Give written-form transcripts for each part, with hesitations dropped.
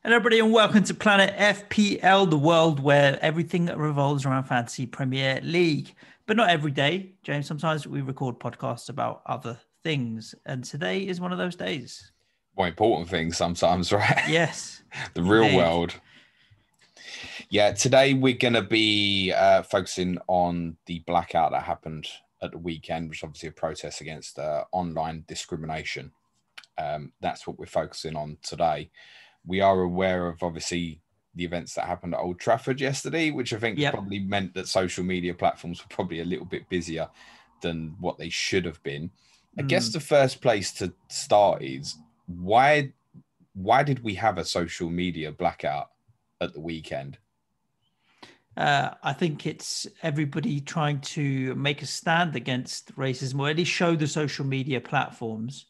Hello, everybody, and welcome to Planet FPL, the world where everything revolves around Fantasy Premier League. But not every day, James. Sometimes we record podcasts about other things, and today is one of those days. More important things sometimes, right? Yes. The real indeed. world. Yeah, today we're going to be focusing on the blackout that happened at the weekend, which is obviously a protest against online discrimination. That's what we're focusing on today. We are aware of, obviously, the events that happened at Old Trafford yesterday, which I think probably meant that social media platforms were probably a little bit busier than what they should have been. I guess the first place to start is why did we have a social media blackout at the weekend? I think it's everybody trying to make a stand against racism, or at least show the social media platforms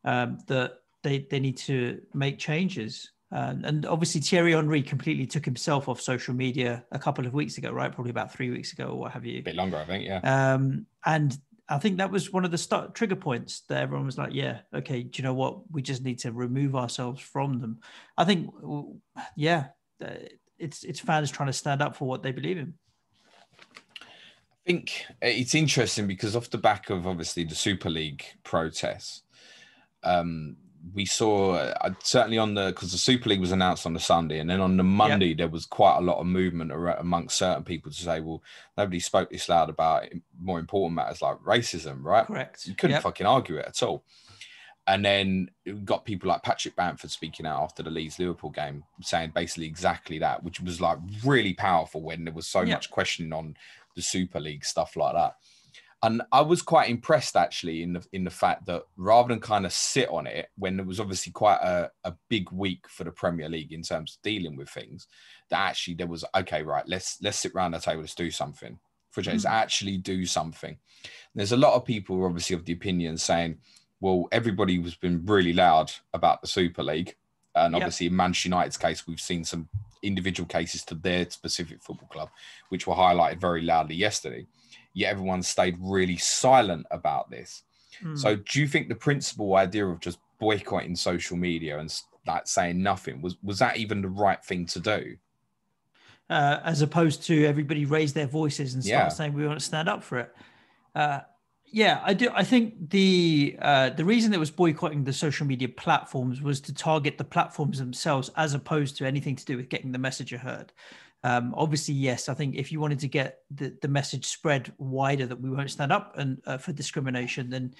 that they need to make changes. And obviously Thierry Henry completely took himself off social media a couple of weeks ago, right? Probably about 3 weeks ago or what have you. A bit longer, I think, yeah. And I think that was one of the trigger points that everyone was like, yeah, okay, do you know what? We just need to remove ourselves from them. I think, it's fans trying to stand up for what they believe in. I think it's interesting because off the back of, obviously, the Super League protests, we saw certainly because the Super League was announced on the Sunday, and then on the Monday there was quite a lot of movement amongst certain people to say, well, nobody spoke this loud about more important matters like racism, right? Correct. You couldn't fucking argue it at all. And then it got people like Patrick Bamford speaking out after the Leeds-Liverpool game, saying basically exactly that, which was like really powerful when there was so much questioning on the Super League, stuff like that. And I was quite impressed, actually, in the fact that rather than kind of sit on it, when there was obviously quite a big week for the Premier League in terms of dealing with things, that actually there was, okay, right, let's sit around the table, let's do something. Let's actually do something. There's a lot of people, obviously, of the opinion saying, well, everybody has been really loud about the Super League. And obviously, in Manchester United's case, we've seen some individual cases to their specific football club, which were highlighted very loudly yesterday. Yet everyone stayed really silent about this. So do you think the principal idea of just boycotting social media and like saying nothing, was that even the right thing to do? As opposed to everybody raise their voices and start saying we want to stand up for it. I do. I think the reason it was boycotting the social media platforms was to target the platforms themselves, as opposed to anything to do with getting the message heard. Obviously, yes, I think if you wanted to get the message spread wider that we won't stand up and for discrimination, then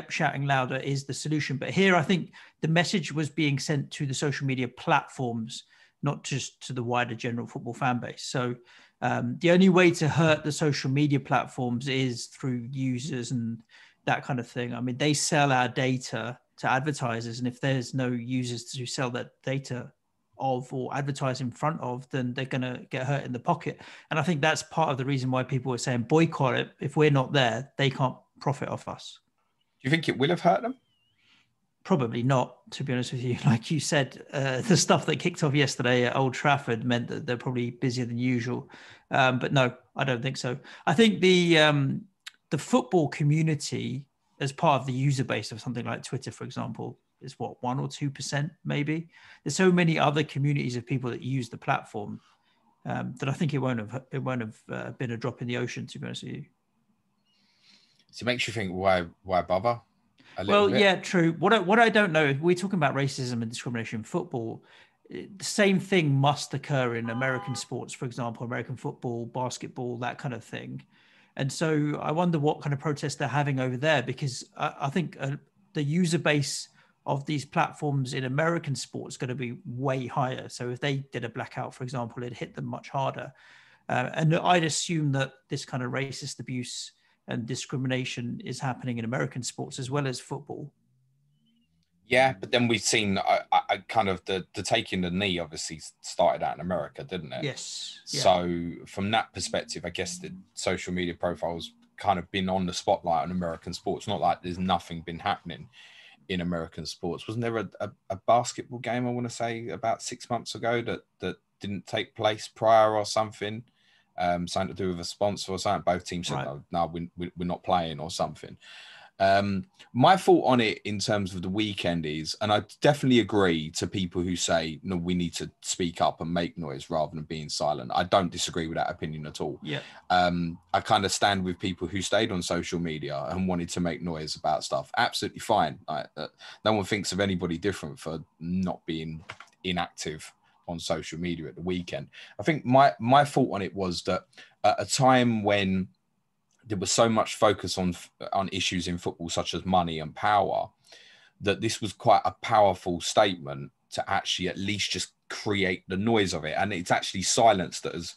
shouting louder is the solution. But here, I think the message was being sent to the social media platforms, not just to the wider general football fan base. So the only way to hurt the social media platforms is through users and that kind of thing. I mean, they sell our data to advertisers, and if there's no users to sell that data of or advertise in front of, then they're going to get hurt in the pocket. And I think that's part of the reason why people are saying boycott it. If we're not there, they can't profit off us. Do you think it will have hurt them? Probably not, to be honest with you. Like you said, the stuff that kicked off yesterday at Old Trafford meant that they're probably busier than usual. But no, I don't think so. I think the football community, as part of the user base of something like Twitter, for example, is 1 or 2%, maybe. There's so many other communities of people that use the platform that I think it won't have been a drop in the ocean, to be honest with you. So it makes you think, why bother? Well, yeah, true. What I don't know, if we're talking about racism and discrimination in football, the same thing must occur in American sports, for example, American football, basketball, that kind of thing. And so I wonder what kind of protests they're having over there, because I think the user base of these platforms in American sports is going to be way higher. So if they did a blackout, for example, it'd hit them much harder. And I'd assume that this kind of racist abuse and discrimination is happening in American sports as well as football. Yeah, but then we've seen I kind of the taking the knee obviously started out in America, didn't it? Yes. Yeah. So from that perspective, I guess the social media profiles kind of been on the spotlight on American sports. Not like there's nothing been happening in American sports. Wasn't there a basketball game, I want to say, about 6 months ago that didn't take place prior or something? Something to do with a sponsor or something. Both teams said, right, no, we're not playing or something. My thought on it in terms of the weekend is, and I definitely agree to people who say, no, we need to speak up and make noise rather than being silent. I don't disagree with that opinion at all. Yeah. I kind of stand with people who stayed on social media and wanted to make noise about stuff. Absolutely fine. No one thinks of anybody different for not being inactive on social media at the weekend. I think my thought on it was that at a time when there was so much focus on issues in football, such as money and power, that this was quite a powerful statement to actually at least just create the noise of it. And it's actually silence that has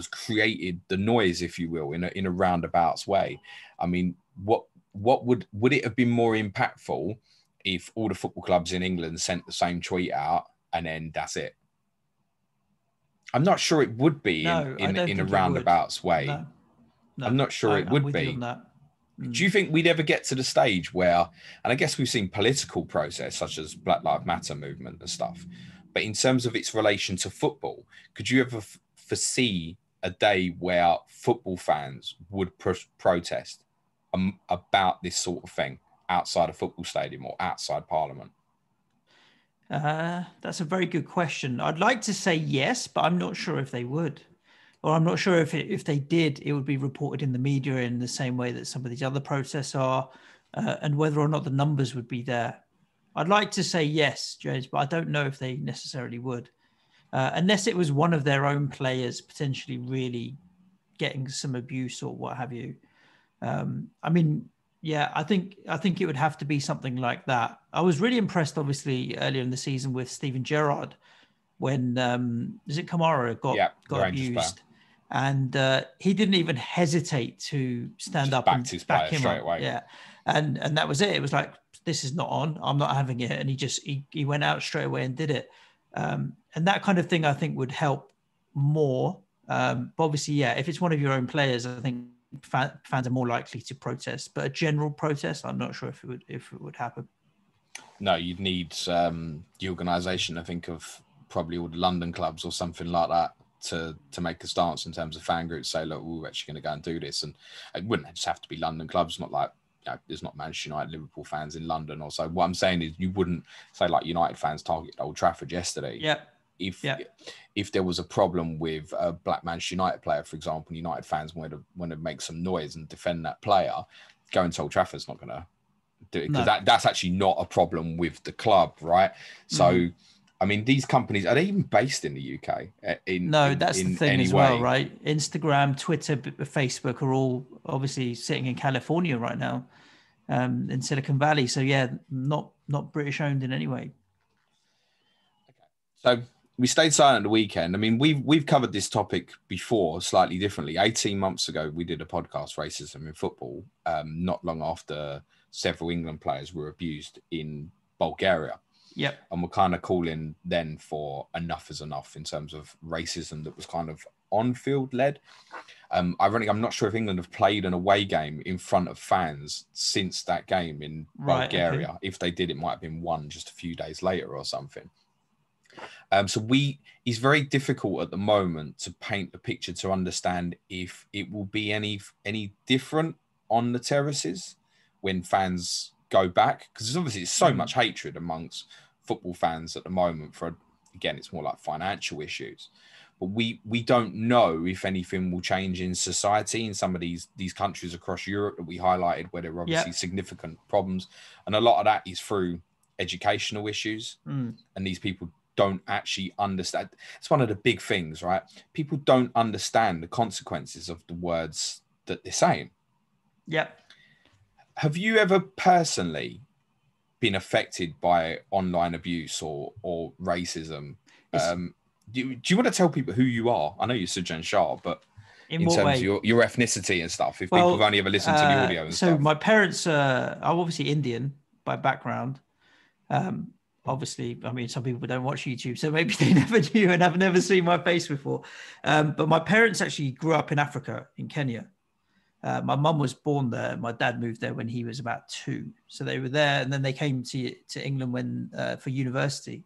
created the noise, if you will, in a roundabouts way. I mean, what would it have been more impactful if all the football clubs in England sent the same tweet out and then that's it? I'm not sure it would be in a roundabouts way. No, I'm not sure it would I'm with be. you on that. Do you think we'd ever get to the stage where, and I guess we've seen political process such as Black Lives Matter movement and stuff, but in terms of its relation to football, could you ever foresee a day where football fans would protest about this sort of thing outside a football stadium or outside Parliament? That's a very good question. I'd like to say yes, but I'm not sure if they would. Or I'm not sure if they did, it would be reported in the media in the same way that some of these other protests are, and whether or not the numbers would be there. I'd like to say yes, James, but I don't know if they necessarily would, unless it was one of their own players potentially really getting some abuse or what have you. I mean, yeah, I think it would have to be something like that. I was really impressed, obviously, earlier in the season with Steven Gerrard when is it Kamara got abused. And he didn't even hesitate to stand up and back him up. Away. Yeah, and that was it. It was like, this is not on. I'm not having it. And he went out straight away and did it. And that kind of thing I think would help more. But obviously, yeah, if it's one of your own players, I think fans are more likely to protest. But a general protest, I'm not sure if it would happen. No, you'd need the organisation, I think, of probably all the London clubs or something like that to make a stance in terms of fan groups, say, look, we're actually going to go and do this. And it wouldn't just have to be London clubs, not like, there's not Manchester United, Liverpool fans in London or so. What I'm saying is you wouldn't say like United fans targeted Old Trafford yesterday. Yeah. If there was a problem with a Black Manchester United player, for example, United fans want to make some noise and defend that player, going to Old Trafford's not going to do it, because that's actually not a problem with the club, right? So I mean, these companies, are they even based in the UK? That's the thing as well, right? Instagram, Twitter, Facebook are all obviously sitting in California right now, in Silicon Valley. So yeah, not British owned in any way. So we stayed silent the weekend. I mean, we've covered this topic before slightly differently. 18 months ago, we did a podcast, Racism in Football, not long after several England players were abused in Bulgaria. Yep. And we're kind of calling then for enough is enough in terms of racism that was kind of on-field led. Ironically, I'm not sure if England have played an away game in front of fans since that game in Bulgaria. Okay. If they did, it might have been one just a few days later or something. So it's very difficult at the moment to paint the picture to understand if it will be any different on the terraces when fans go back, because obviously it's so much hatred amongst football fans at the moment for, again, it's more like financial issues, but we don't know if anything will change in society in some of these countries across Europe that we highlighted where there are obviously significant problems, and a lot of that is through educational issues, and these people don't actually understand. It's one of the big things, right? People don't understand the consequences of the words that they're saying. Yep. Have you ever personally been affected by online abuse or racism? Do you want to tell people who you are? I know you're Sujan Shah, but in terms of your ethnicity and stuff, if people have only ever listened to the audio and stuff. So my parents are obviously Indian by background. Obviously, I mean, some people don't watch YouTube, so maybe they never knew and have never seen my face before. But my parents actually grew up in Africa, in Kenya. My mum was born there. My dad moved there when he was about 2. So they were there, and then they came to England for university.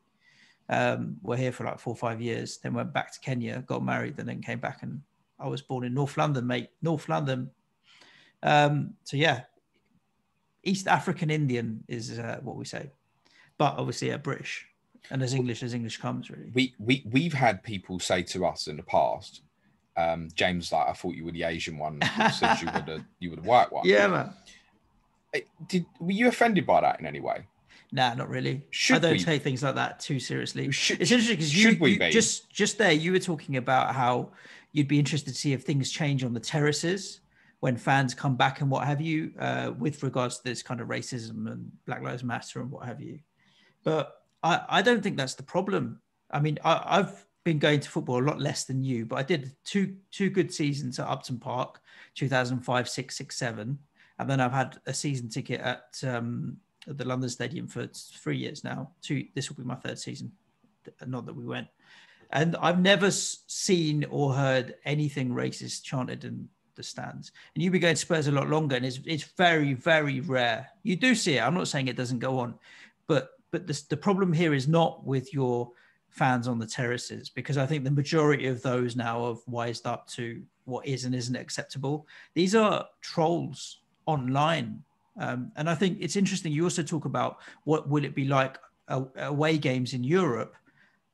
Were here for like 4 or 5 years, then went back to Kenya, got married, and then came back. And I was born in North London, mate. North London. So yeah, East African Indian is what we say, but obviously British, and as English comes, really. We've had people say to us in the past, James, like, I thought you were the Asian one since you were the white one. Yeah, man. Were you offended by that in any way? Nah, not really. I don't take things like that too seriously. It's interesting because you just there you were talking about how you'd be interested to see if things change on the terraces when fans come back and what have you, with regards to this kind of racism and Black Lives Matter and what have you. But I don't think that's the problem. I mean, I've been going to football a lot less than you, but I did two good seasons at Upton Park, 2005, 6, 6, 7. And then I've had a season ticket at the London Stadium for 3 years now. This will be my third season. Not that we went. And I've never seen or heard anything racist chanted in the stands. And you've been going to Spurs a lot longer, and it's very, very rare. You do see it. I'm not saying it doesn't go on, but the problem here is not with your fans on the terraces, because I think the majority of those now have wised up to what is and isn't acceptable. These are trolls online. And I think it's interesting. You also talk about what will it be like away games in Europe.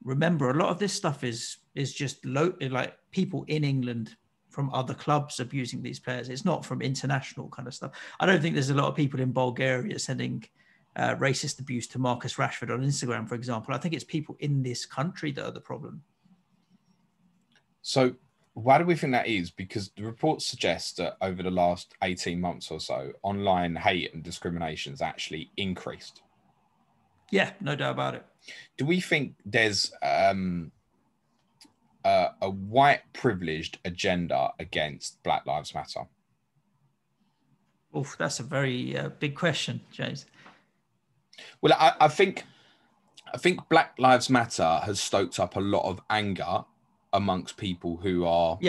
Remember, a lot of this stuff is just like people in England from other clubs abusing these players. It's not from international kind of stuff. I don't think there's a lot of people in Bulgaria sending racist abuse to Marcus Rashford on Instagram, for example. I think it's people in this country that are the problem. So why do we think that is? Because the report suggests that over the last 18 months or so, online hate and discrimination has actually increased. Yeah, no doubt about it. Do we think there's a white privileged agenda against Black Lives Matter? Oof, that's a very big question, James. Well, I think Black Lives Matter has stoked up a lot of anger amongst people who are,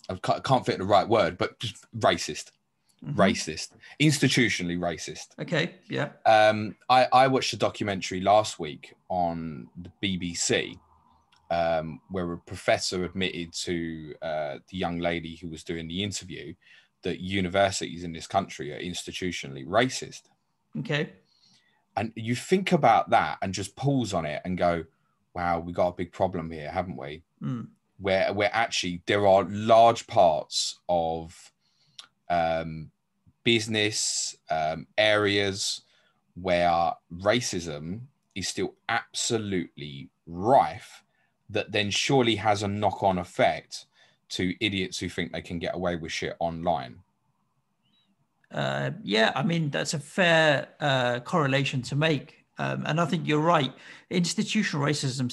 I can't fit the right word, but just racist. Racist, institutionally racist. Okay, yeah. I watched a documentary last week on the BBC where a professor admitted to the young lady who was doing the interview that universities in this country are institutionally racist. Okay. And you think about that and just pause on it and go, wow, we got a big problem here, haven't we? Where actually there are large parts of business areas where racism is still absolutely rife, that then surely has a knock-on effect to idiots who think they can get away with shit online. Yeah, I mean, that's a fair correlation to make. And I think you're right. Institutional racism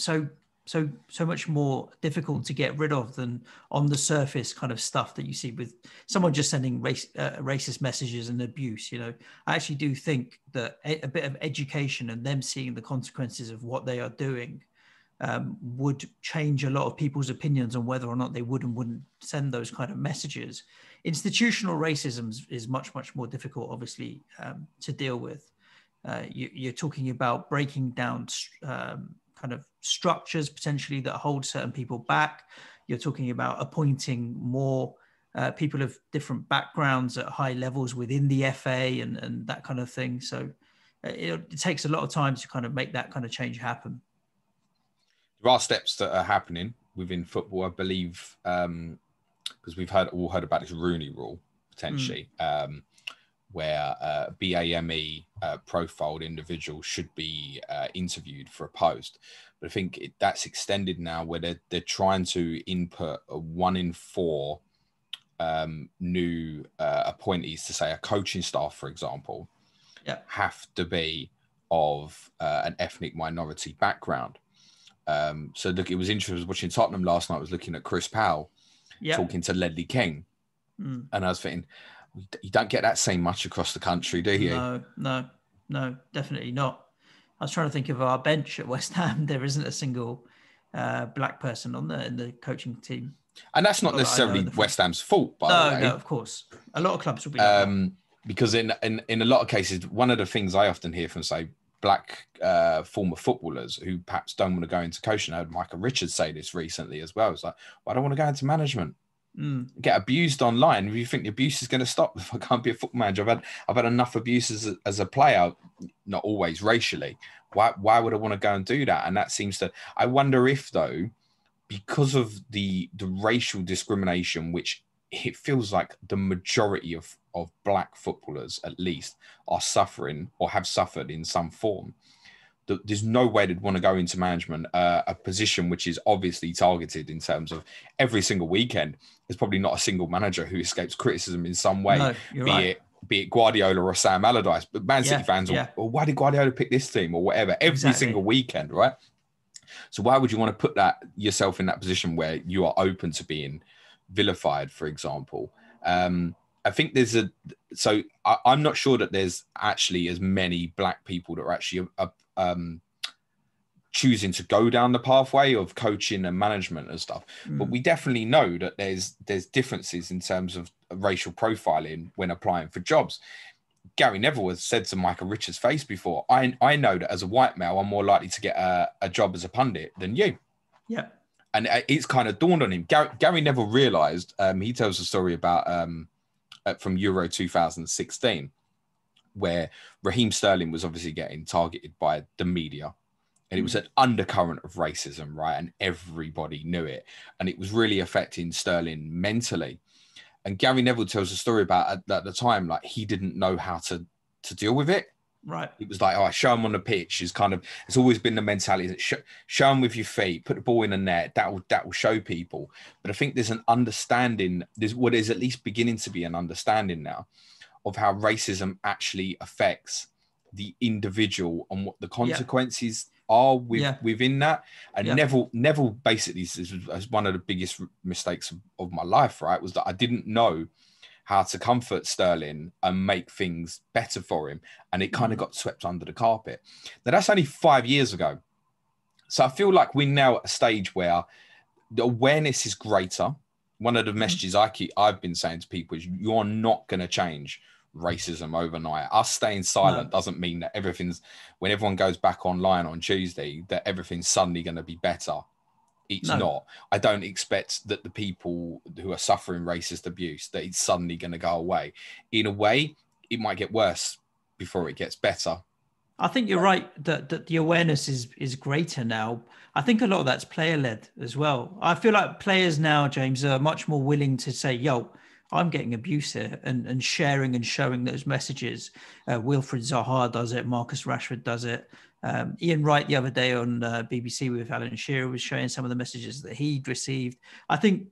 so much more difficult to get rid of than on the surface kind of stuff that you see with someone just sending racist messages and abuse. You know, I actually do think that a bit of education and them seeing the consequences of what they are doing would change a lot of people's opinions on whether or not they would and wouldn't send those kind of messages. Institutional racism is much, much more difficult, obviously, to deal with. You're talking about breaking down kind of structures potentially that hold certain people back. You're talking about appointing more people of different backgrounds at high levels within the FA and that kind of thing. So it takes a lot of time to kind of make that kind of change happen. There are steps that are happening within football, I believe, because we've all heard about this Rooney Rule potentially, where BAME profiled individuals should be interviewed for a post. But I think that's extended now, where they're trying to input a 1 in 4 new appointees to, say, a coaching staff, for example, have to be of an ethnic minority background. So look, it was interesting. I was watching Tottenham last night. I was looking at Chris Powell talking to Ledley King, and I was thinking, you don't get that same much across the country, do you? No, definitely not. I was trying to think of our bench at West Ham. There isn't a single black person on there in the coaching team. And that's not necessarily West Ham's fault, by the way. No, of course. A lot of clubs will be like that. Because in a lot of cases, one of the things I often hear from, say, black former footballers who perhaps don't want to go into coaching. I heard Michael Richards say this recently as well. It's like, well, I don't want to go into management. get abused online. Do you think the abuse is going to stop if I can't be a football manager? I've had enough abuse as a player, not always racially. Why would I want to go and do that? And that seems to, I wonder if though, because of the racial discrimination, which it feels like the majority of black footballers at least are suffering or have suffered in some form, there's no way they'd want to go into management, a position which is obviously targeted in terms of every single weekend. There's probably not a single manager who escapes criticism in some way, No, you're right. Be it Guardiola or Sam Allardyce. But Man City fans, or why did Guardiola pick this team or whatever, every single weekend, right? So why would you want to put that yourself in that position where you are open to being vilified, for example? I think there's I'm not sure that there's actually as many black people that are actually choosing to go down the pathway of coaching and management and stuff. But we definitely know that there's differences in terms of racial profiling when applying for jobs. Gary Neville has said to Michael Richards' face before, I know that as a white male, I'm more likely to get a job as a pundit than you. Yeah. And it's kind of dawned on him. Gary Neville realised, he tells a story about from Euro 2016, where Raheem Sterling was obviously getting targeted by the media. And it was an undercurrent of racism, right? And everybody knew it. And it was really affecting Sterling mentally. And Gary Neville tells a story about at the time, like he didn't know how to deal with it. Right. It was like, show him on the pitch. It's always been the mentality that show him with your feet, put the ball in the net. That will show people. But I think there's an understanding. There's what is at least beginning to be an understanding now of how racism actually affects the individual and what the consequences are within that. And Neville basically is one of the biggest mistakes of my life, right? Was that I didn't know how to comfort Sterling and make things better for him. And it kind of got swept under the carpet. Now that's only 5 years ago. So I feel like we're now at a stage where the awareness is greater. One of the messages I've been saying to people is you're not going to change racism overnight. Us staying silent doesn't mean that when everyone goes back online on Tuesday, that everything's suddenly going to be better. It's not. I don't expect that the people who are suffering racist abuse, that it's suddenly going to go away. In a way, it might get worse before it gets better. I think you're right that the awareness is greater now. I think a lot of that's player-led as well. I feel like players now, James, are much more willing to say, yo, I'm getting abuse here, and sharing and showing those messages. Wilfried Zaha does it. Marcus Rashford does it. Ian Wright the other day on BBC with Alan Shearer was showing some of the messages that he'd received. I think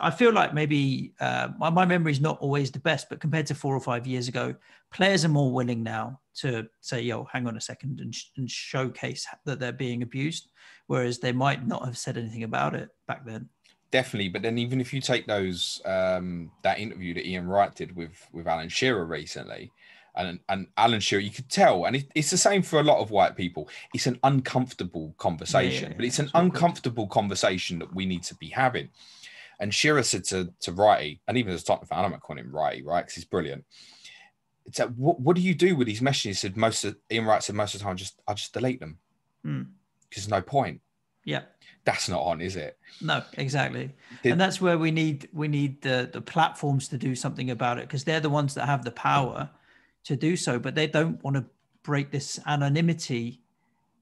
I feel like maybe my memory is not always the best, but compared to 4 or 5 years ago, players are more willing now to say, yo, hang on a second, and showcase that they're being abused, whereas they might not have said anything about it back then. Definitely, but then even if you take those that interview that Ian Wright did with Alan Shearer recently, and Alan Shearer, you could tell, and it's the same for a lot of white people. It's an uncomfortable conversation, but it's an uncomfortable conversation that we need to be having. And Shearer said to Wrighty, and even as a Tottenham fan, I'm not calling him Wrighty, right? Because he's brilliant. It's like, what do you do with these messages? He said Ian Wright said most of the time, I just delete them because there's no point. Yeah. That's not on, is it? No, exactly. And that's where we need the platforms to do something about it, because they're the ones that have the power to do so, but they don't want to break this anonymity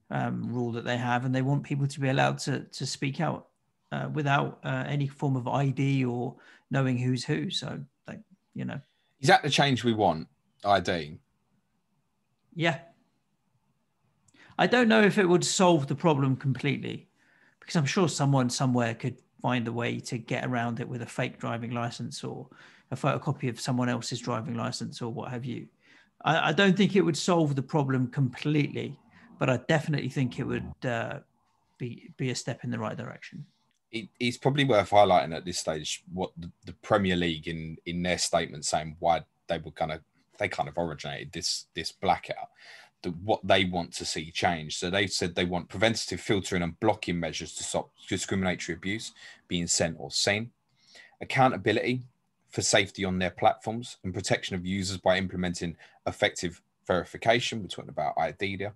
rule that they have, and they want people to be allowed to speak out without any form of ID or knowing who's who. So, is that the change we want? ID? Yeah. I don't know if it would solve the problem completely, because I'm sure someone somewhere could find a way to get around it with a fake driving license or a photocopy of someone else's driving license or what have you. I don't think it would solve the problem completely, but I definitely think it would be a step in the right direction. It's probably worth highlighting at this stage what the Premier League in their statement saying why they kind of originated this blackout. What they want to see change. So they said they want preventative filtering and blocking measures to stop discriminatory abuse being sent or seen, accountability for safety on their platforms, and protection of users by implementing effective verification. We're talking about ID there.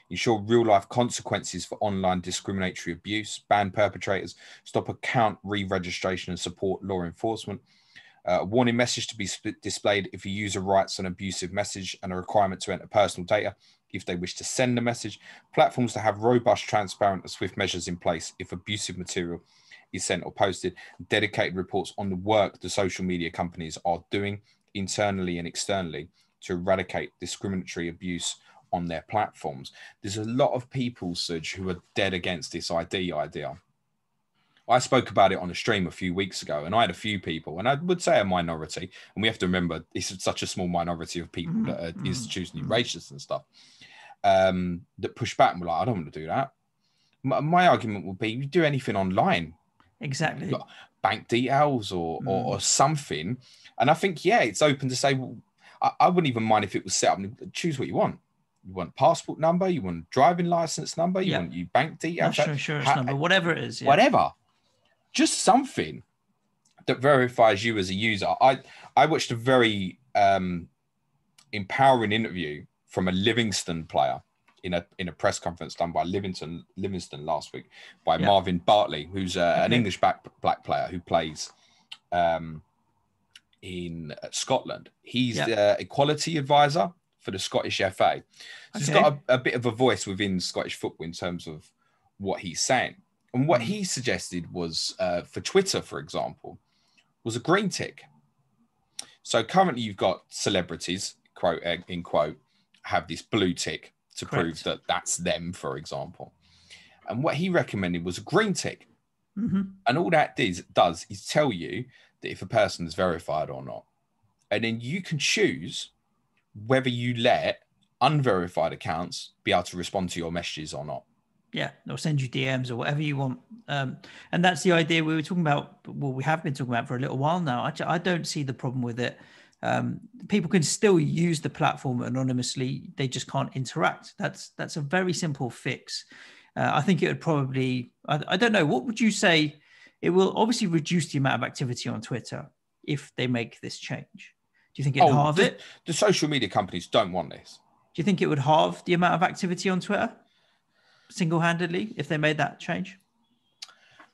ensure real-life consequences for online discriminatory abuse, ban perpetrators, stop account re-registration and support law enforcement. A warning message to be displayed if a user writes an abusive message, and a requirement to enter personal data if they wish to send a message. Platforms to have robust, transparent and swift measures in place if abusive material is sent or posted. Dedicated reports on the work the social media companies are doing internally and externally to eradicate discriminatory abuse on their platforms. There's a lot of people, Suj, who are dead against this idea. I spoke about it on a stream a few weeks ago, and I had a few people, and I would say a minority, and we have to remember it's such a small minority of people that are institutionally racist and stuff, that push back and were like, I don't want to do that. My argument would be, you do anything online. Exactly. You've got bank details or something. And I think, yeah, it's open to say, well, I wouldn't even mind if it was set up. Choose what you want. You want passport number, you want driving license number, you want your bank details. National insurance number, whatever it is. Yeah. Whatever. Just something that verifies you as a user. I watched a very empowering interview from a Livingston player in a press conference done by Livingston last week by Marvin Bartley, who's an English black player who plays in Scotland. He's the equality advisor for the Scottish FA. So he's got a bit of a voice within Scottish football in terms of what he's saying. And what he suggested was, for Twitter, for example, was a green tick. So currently you've got celebrities, quote in quote, have this blue tick to prove that that's them, for example. And what he recommended was a green tick. And all that does is tell you that if a person is verified or not. And then you can choose whether you let unverified accounts be able to respond to your messages or not. Yeah, they'll send you DMs or whatever you want. And that's the idea we were talking about. Well, we have been talking about for a little while now. I don't see the problem with it. People can still use the platform anonymously. They just can't interact. That's a very simple fix. I think it would probably, I don't know, what would you say? It will obviously reduce the amount of activity on Twitter if they make this change. Do you think it'd halve it? The social media companies don't want this. Do you think it would halve the amount of activity on Twitter single-handedly if they made that change?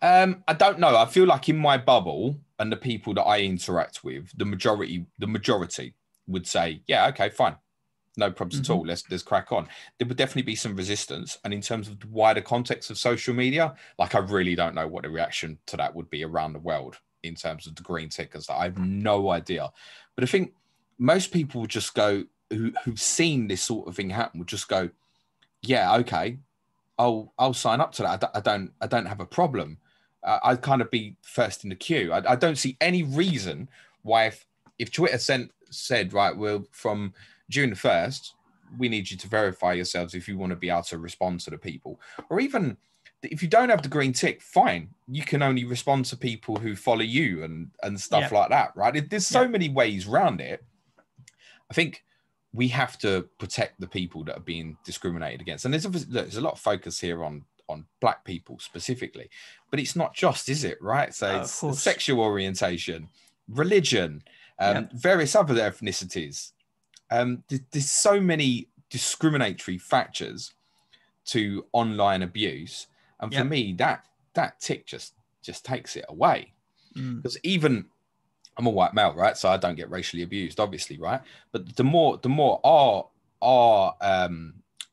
I don't know. I feel like in my bubble and the people that I interact with, the majority would say, yeah, okay, fine. No problems at all. Let's crack on. There would definitely be some resistance. And in terms of the wider context of social media, like I really don't know what the reaction to that would be around the world in terms of the green tickers. I have no idea. But I think most people would just go, who've seen this sort of thing happen, would just go, yeah, okay, I'll sign up to that. I don't have a problem. I'd kind of be first in the queue. I don't see any reason why if Twitter said, right, well, from June the 1st, we need you to verify yourselves if you want to be able to respond to the people. Or even if you don't have the green tick, fine. You can only respond to people who follow you and stuff like that, right? There's so many ways around it. I think we have to protect the people that are being discriminated against. And there's a lot of focus here on black people specifically, but it's not just, is it? Right. So it's sexual orientation, religion, various other ethnicities. There's so many discriminatory factors to online abuse. And for me, that tick just takes it away. Because even I'm a white male, right? So I don't get racially abused, obviously, right? But the more our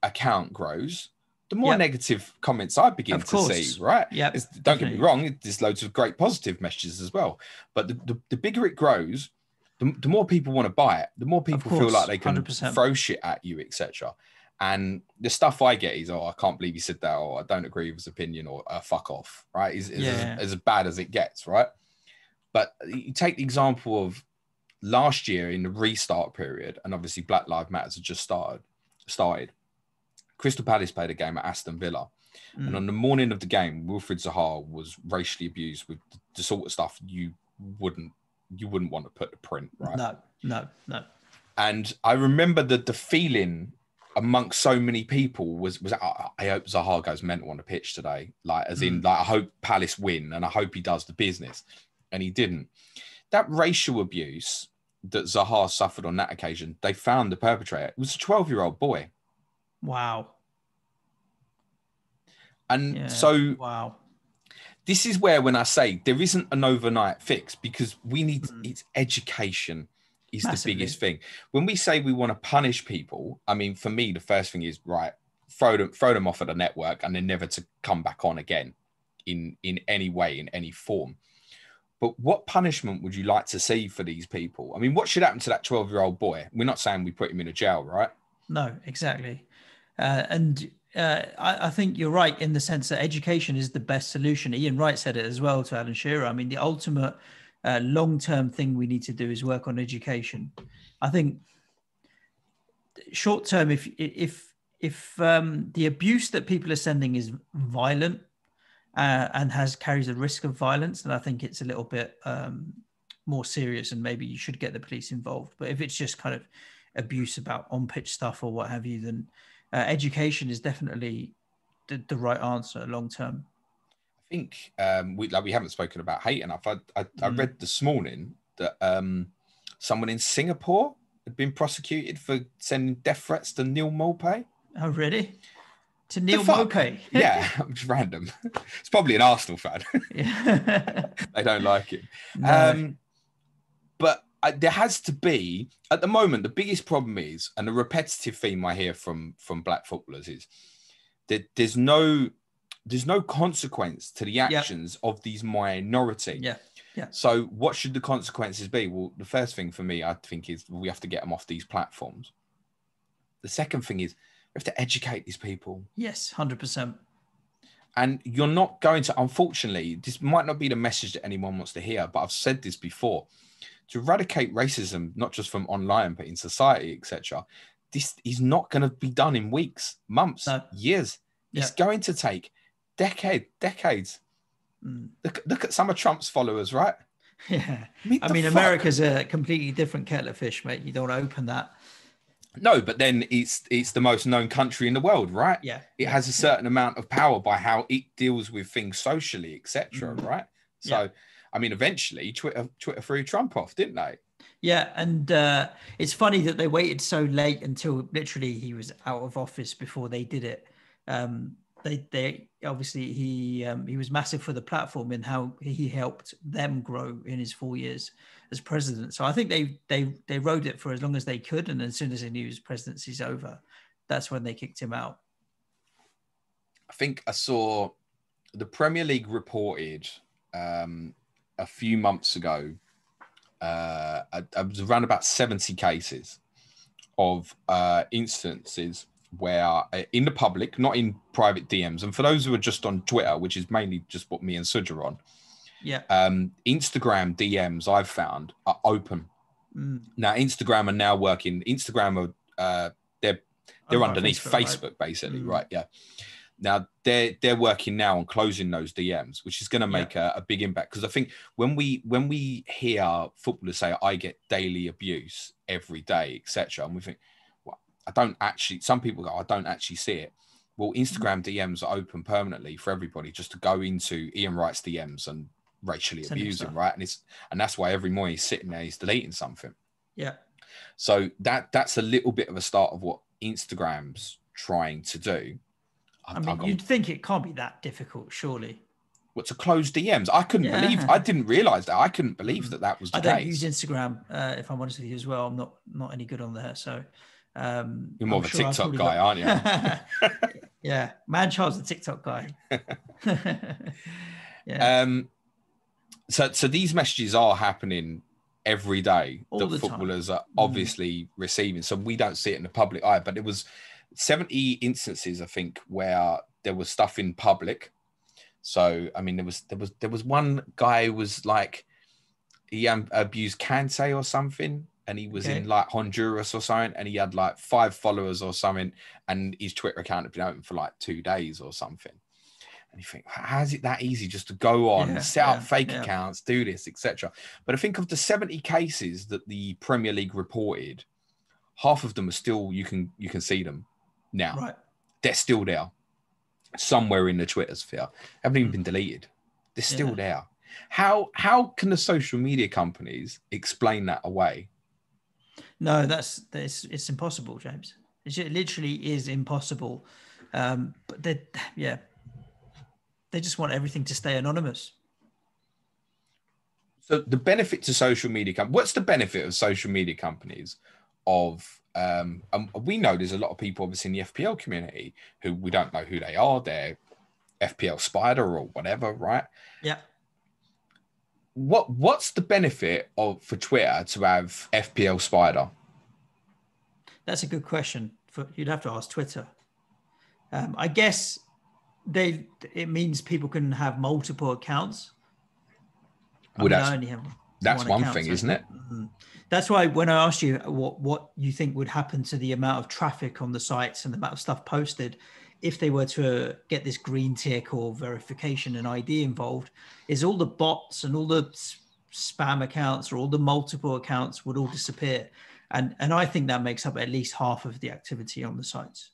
account grows, the more negative comments I begin to see, right? Yeah. Don't get me wrong, there's loads of great positive messages as well. But the bigger it grows, the more people want to buy it, the more people feel like they can 100%. Throw shit at you, etc. And the stuff I get is, oh, I can't believe he said that, or I don't agree with his opinion, or fuck off, right? Is as bad as it gets, right? But you take the example of last year in the restart period, and obviously Black Lives Matter had just started. Crystal Palace played a game at Aston Villa. And on the morning of the game, Wilfried Zaha was racially abused with the sort of stuff you wouldn't want to put to print, right? No. And I remember the feeling amongst so many people was I hope Zaha goes mental on the pitch today. Like, as in, like, I hope Palace win and I hope he does the business. And he didn't. That racial abuse that Zaha suffered on that occasion, they found the perpetrator. It was a 12-year-old boy. Wow. And so wow. This is where, when I say there isn't an overnight fix, because we need it's education is Massively. the biggest thing. When we say we want to punish people, I mean, for me, the first thing is right, throw them off of the network and then never to come back on again in any way, in any form. But what punishment would you like to see for these people? I mean, what should happen to that 12-year-old boy? We're not saying we put him in a jail, right? No, exactly. I think you're right in the sense that education is the best solution. Ian Wright said it as well to Alan Shearer. I mean, the ultimate long-term thing we need to do is work on education. I think short-term, if the abuse that people are sending is violent and carries a risk of violence, then I think it's a little bit more serious, and maybe you should get the police involved. But if it's just kind of abuse about on-pitch stuff or what have you, then education is definitely the right answer long term. I think we haven't spoken about hate enough. I read this morning that someone in Singapore had been prosecuted for sending death threats to Neil Maupay. Oh, really? To Neil Maupay? Yeah, just random. It's probably an Arsenal fan. Yeah. They don't like him. No. But there has to be, at the moment, the biggest problem is, and the repetitive theme I hear from black footballers is that there's no consequence to the actions of these minority. Yeah. So what should the consequences be? Well, the first thing for me, I think, is we have to get them off these platforms. The second thing is we have to educate these people. Yes, 100%. And you're not going to, unfortunately, this might not be the message that anyone wants to hear, but I've said this before. To eradicate racism, not just from online, but in society, etc., this is not going to be done in weeks, months, years. Yeah. It's going to take decades. Look at some of Trump's followers, right? Yeah. I mean, America's a completely different kettle of fish, mate. You don't want to open that. No, but then it's the most known country in the world, right? Yeah. It has a certain amount of power by how it deals with things socially, etc., right? So, I mean, eventually Twitter threw Trump off, didn't they? Yeah, and it's funny that they waited so late until literally he was out of office before they did it. They obviously he was massive for the platform in how he helped them grow in his 4 years as president. So I think they rode it for as long as they could, and as soon as they knew his presidency's over, that's when they kicked him out. I think I saw the Premier League reported a few months ago. I was around about 70 cases of instances where in the public, not in private DMs, and for those who are just on Twitter, which is mainly just what me and Sudja are on, Instagram DMs I've found are open. Now Instagram are now working. Instagram are they're underneath Facebook right? Basically, right? Yeah. Now they're working now on closing those DMs, which is going to make a big impact. Because I think when we hear footballers say, "I get daily abuse every day," etc., and we think, "Well, I don't actually." Some people go, "I don't actually see it." Well, Instagram DMs are open permanently for everybody just to go into Ian Wright's DMs and racially abuse him, right? And that's why every morning he's sitting there, he's deleting something. Yeah. So that's a little bit of a start of what Instagram's trying to do. I mean, you'd think it can't be that difficult, surely. What, to close DMs? I couldn't believe. I didn't realize that. I couldn't believe that was the case. I don't use Instagram, if I'm honest with you as well. I'm not any good on there. So you're more of a TikTok guy, aren't you? Yeah, man, Charles, the TikTok guy. Yeah. So these messages are happening every day that footballers are obviously receiving. So we don't see it in the public eye, but it was 70 instances, I think, where there was stuff in public. So, I mean, there was one guy who was like, he abused Kante or something, and he was in like Honduras or something, and he had like 5 followers or something, and his Twitter account had been open for like 2 days or something. And you think, how is it that easy just to go on, set up fake accounts, do this, etc. But I think of the 70 cases that the Premier League reported, half of them are still, you can see them now. Right. They're still there somewhere in the Twitter sphere. Haven't even been deleted. They're still there. How can the social media companies explain that away? No, it's impossible, James. It literally is impossible. But They just want everything to stay anonymous. So the benefit to social media what's the benefit of social media companies of we know there's a lot of people obviously in the FPL community who we don't know who they are. They're FPL Spider or whatever, right? Yeah. What's the benefit for Twitter to have FPL Spider? That's a good question. You'd have to ask Twitter. I guess it means people can have multiple accounts. That's one thing, isn't it? That's why when I asked you what you think would happen to the amount of traffic on the sites and the amount of stuff posted if they were to get this green tick or verification and ID involved, is all the bots and all the spam accounts or all the multiple accounts would all disappear. And I think that makes up at least half of the activity on the sites.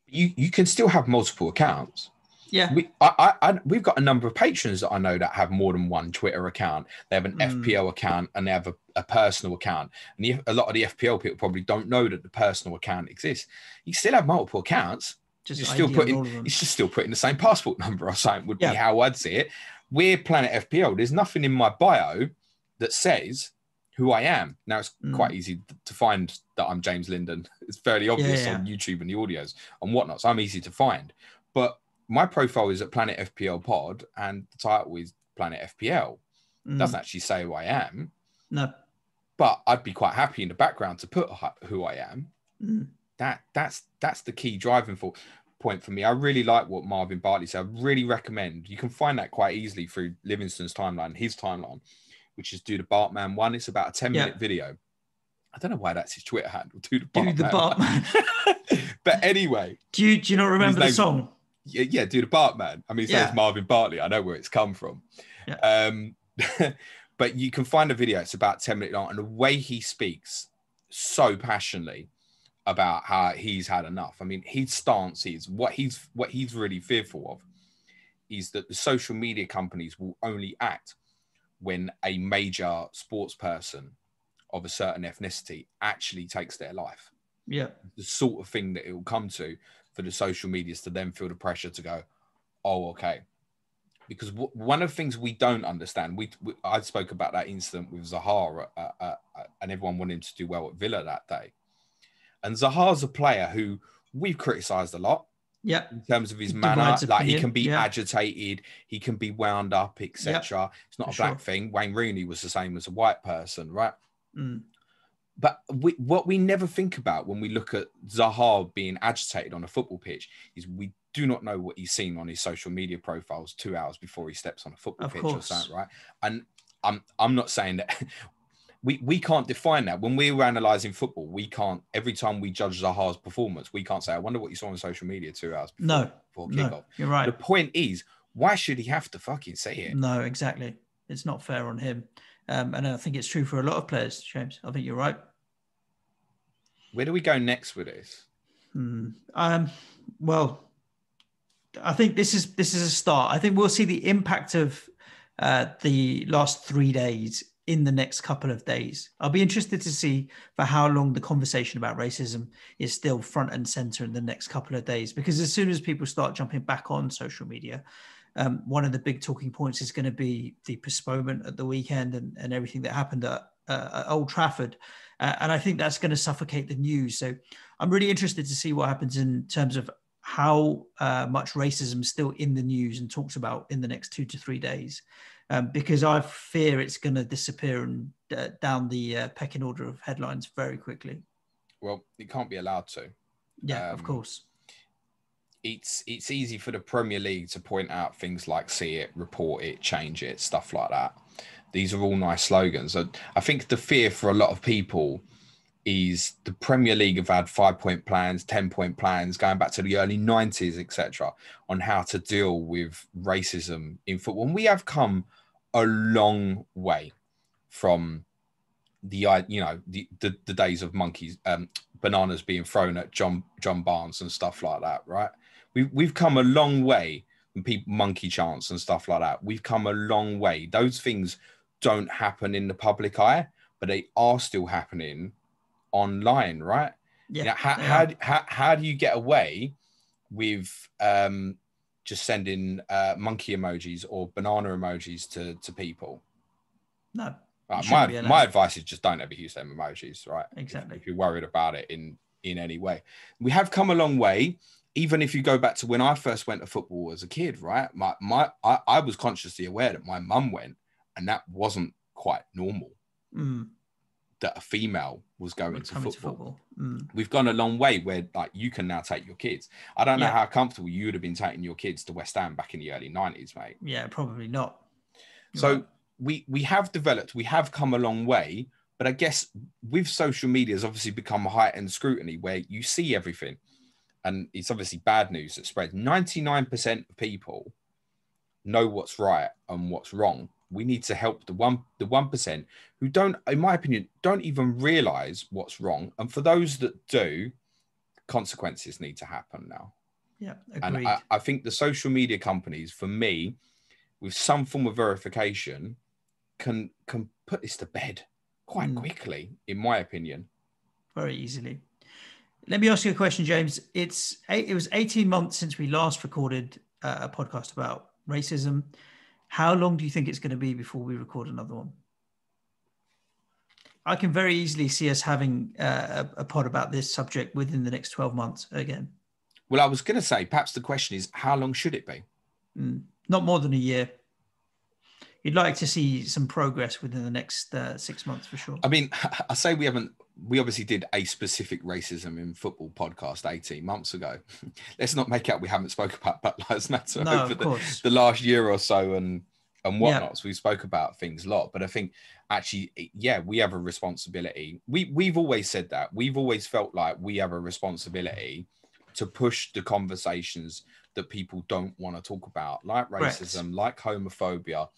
You can still have multiple accounts. Yeah. We've got a number of patrons that I know that have more than one Twitter account. They have an FPL account and they have a personal account. And a lot of the FPL people probably don't know that the personal account exists. You still have multiple accounts. You're still putting the same passport number or something would be how I'd see it. We're Planet FPL. There's nothing in my bio that says who I am. Now it's quite easy to find that I'm James Linden. It's fairly obvious on YouTube and the audios and whatnot. So I'm easy to find. But my profile is at Planet FPL Pod and the title is Planet FPL. It doesn't actually say who I am. No. But I'd be quite happy in the background to put who I am. That's the key driving point for me. I really like what Marvin Bartley said. I really recommend. You can find that quite easily through Livingston's timeline, his timeline, which is Do the Bartman 1. It's about a 10-minute video. I don't know why that's his Twitter handle. Do the Bartman. But anyway. Do you not remember the song? Yeah, Do the Bartman. I mean, his name's Marvin Bartley. I know where it's come from. Yeah. But you can find a video. It's about 10 minutes long. And the way he speaks so passionately about how he's had enough. I mean, his stance is what he's really fearful of is that the social media companies will only act when a major sports person of a certain ethnicity actually takes their life. Yeah. The sort of thing that it will come to for the social medias to then feel the pressure to go, oh, okay. Because one of the things we don't understand, I spoke about that incident with Zaha and everyone wanted him to do well at Villa that day. And Zaha's a player who we've criticised a lot. Yeah. In terms of his manner, like he can be agitated, he can be wound up, etc. It's not a black thing. Wayne Rooney was the same as a white person, right? But what we never think about when we look at Zaha being agitated on a football pitch is we do not know what he's seen on his social media profiles 2 hours before he steps on a football pitch or something, right? And I'm not saying that we can't define that. When we were analysing football, we can't, every time we judge Zaha's performance, we can't say, I wonder what you saw on social media 2 hours before kickoff. No, you're right. The point is, why should he have to fucking say it? No, exactly. It's not fair on him. And I think it's true for a lot of players, James. I think you're right. Where do we go next with this? Well, I think this is a start. I think we'll see the impact of the last 3 days in the next couple of days. I'll be interested to see for how long the conversation about racism is still front and center in the next couple of days, because as soon as people start jumping back on social media, one of the big talking points is going to be the postponement at the weekend and everything that happened at Old Trafford. And I think that's going to suffocate the news. So I'm really interested to see what happens in terms of how much racism is still in the news and talks about in the next 2 to 3 days. Because I fear it's going to disappear and down the pecking order of headlines very quickly. Well, it can't be allowed to. Yeah, of course. It's easy for the Premier League to point out things like see it, report it, change it, stuff like that. These are all nice slogans. I think the fear for a lot of people is the Premier League have had 5-point plans, 10-point plans, going back to the early 90s, etc., on how to deal with racism in football. And we have come a long way from the days of bananas being thrown at John Barnes and stuff like that, right? We've come a long way from people monkey chants and stuff like that. We've come a long way. Those things don't happen in the public eye, but they are still happening online, right? Yeah. How do you get away with just sending monkey emojis or banana emojis to people. No. My advice is just don't ever use them emojis, right? Exactly. If you're worried about it in any way. We have come a long way. Even if you go back to when I first went to football as a kid, right? I was consciously aware that my mum went, and that wasn't quite normal. That a female was going to football. We've gone a long way where like you can now take your kids. I don't know how comfortable you would have been taking your kids to West Ham back in the early 90s, mate. Yeah, probably not. You're right. we have developed, we have come a long way, but I guess with social media has obviously become heightened scrutiny where you see everything, and it's obviously bad news that spreads. 99% of people know what's right and what's wrong. We need to help the 1% who don't, in my opinion, don't even realize what's wrong. And for those that do, consequences need to happen now. Yeah, agreed. And I think the social media companies, for me, with some form of verification, can put this to bed quite quickly, in my opinion. Very easily. Let me ask you a question, James. It was 18 months since we last recorded a podcast about racism. How long do you think it's going to be before we record another one? I can very easily see us having a pod about this subject within the next 12 months again. Well, I was going to say, perhaps the question is, how long should it be? Not more than a year. You'd like to see some progress within the next 6 months for sure. I mean, I say we obviously did a specific racism in football podcast 18 months ago. Let's not make out we haven't spoken about Black Lives Matter over the last year or so and whatnot. So we spoke about things a lot, but I think actually, yeah, we have a responsibility. We've always said that. We've always felt like we have a responsibility to push the conversations that people don't want to talk about, like racism, like homophobia,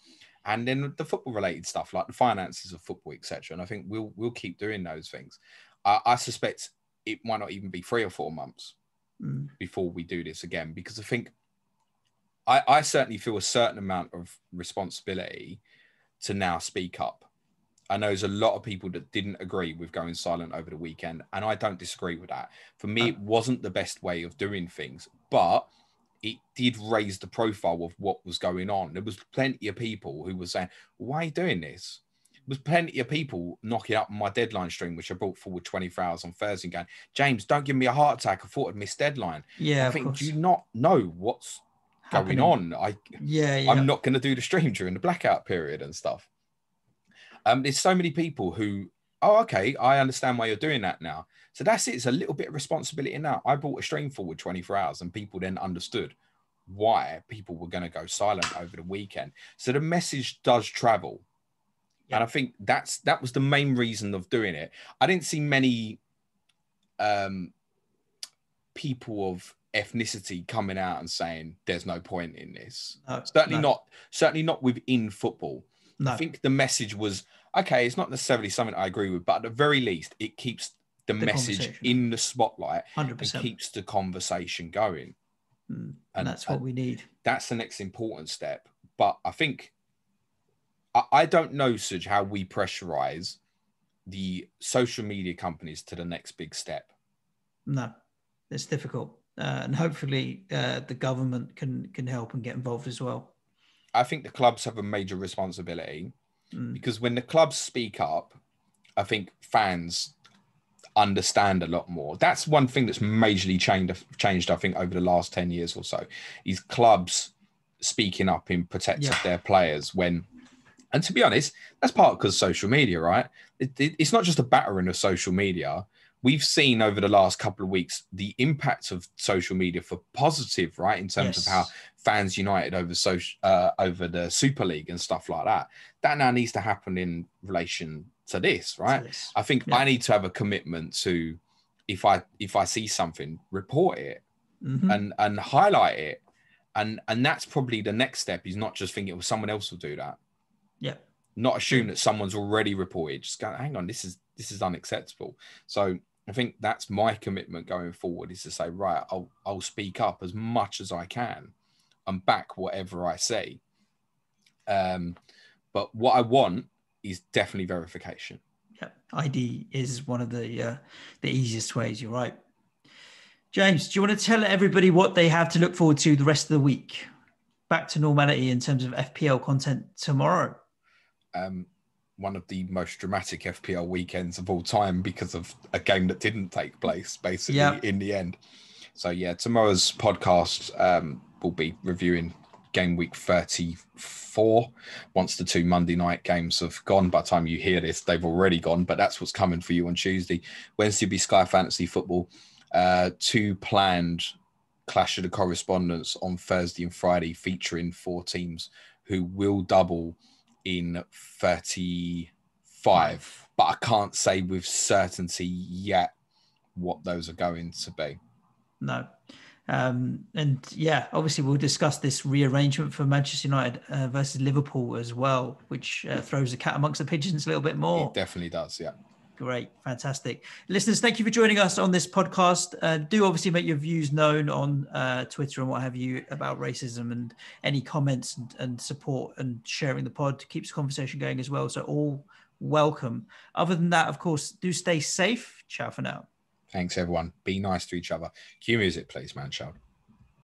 and then the football related stuff like the finances of football, etc. And I think we'll keep doing those things. I suspect it might not even be 3 or 4 months before we do this again, because I think I certainly feel a certain amount of responsibility to now speak up. I know there's a lot of people that didn't agree with going silent over the weekend, and I don't disagree with that. For me, it wasn't the best way of doing things, but it did raise the profile of what was going on. There was plenty of people who were saying, why are you doing this? There was plenty of people knocking up my deadline stream, which I brought forward 24 hours on Thursday, going, James, don't give me a heart attack. I thought I'd missed deadline. Yeah, I think, do you not know what's going on? I'm not going to do the stream during the blackout period and stuff. There's so many people who, okay, I understand why you're doing that now. So that's it. It's a little bit of responsibility now. I brought a stream forward 24 hours and people then understood why people were going to go silent over the weekend. So the message does travel. Yep. And I think that was the main reason of doing it. I didn't see many people of ethnicity coming out and saying there's no point in this. Certainly not within football. No. I think the message was, okay, it's not necessarily something I agree with, but at the very least, it keeps the message in the spotlight 100%. And keeps the conversation going. And that's what we need. That's the next important step. But I think, I don't know, Suj, how we pressurize the social media companies to the next big step. No, it's difficult. And hopefully the government can help and get involved as well. I think the clubs have a major responsibility because when the clubs speak up, I think fans understand a lot more. That's one thing that's majorly changed, I think, over the last 10 years or so, is clubs speaking up in protect of their players when, and to be honest, that's part because social media, right? It's not just a battering of social media. We've seen over the last couple of weeks the impact of social media for positive, right? In terms of how fans united over the Super League and stuff like that. That now needs to happen in relation to this, right? I think I need to have a commitment to, if I see something, report it and highlight it. And that's probably the next step, is not just thinking, well, someone else will do that. Yeah. Not assume that someone's already reported. Just go, hang on, this is unacceptable. So I think that's my commitment going forward, is to say, right, I'll speak up as much as I can and back whatever I say. But what I want is definitely verification. Yeah, ID is one of the easiest ways. You're right. James, do you want to tell everybody what they have to look forward to the rest of the week? Back to normality in terms of FPL content tomorrow. One of the most dramatic FPL weekends of all time because of a game that didn't take place, basically, in the end. So, yeah, tomorrow's podcast will be reviewing game week 34. Once the 2 Monday night games have gone, by the time you hear this, they've already gone, but that's what's coming for you on Tuesday. Wednesday will be Sky Fantasy Football. 2 planned Clash of the Correspondents on Thursday and Friday, featuring 4 teams who will double in 35, but I can't say with certainty yet what those are going to be. No. And yeah, obviously we'll discuss this rearrangement for Manchester United versus Liverpool as well, which throws the cat amongst the pigeons a little bit more. It definitely does, yeah. Great. Fantastic. Listeners, thank you for joining us on this podcast. Do obviously make your views known on Twitter and what have you about racism, and any comments and support and sharing the pod keeps the conversation going as well. So all welcome. Other than that, of course, do stay safe. Ciao for now. Thanks, everyone. Be nice to each other. Cue music, please, man. Ciao.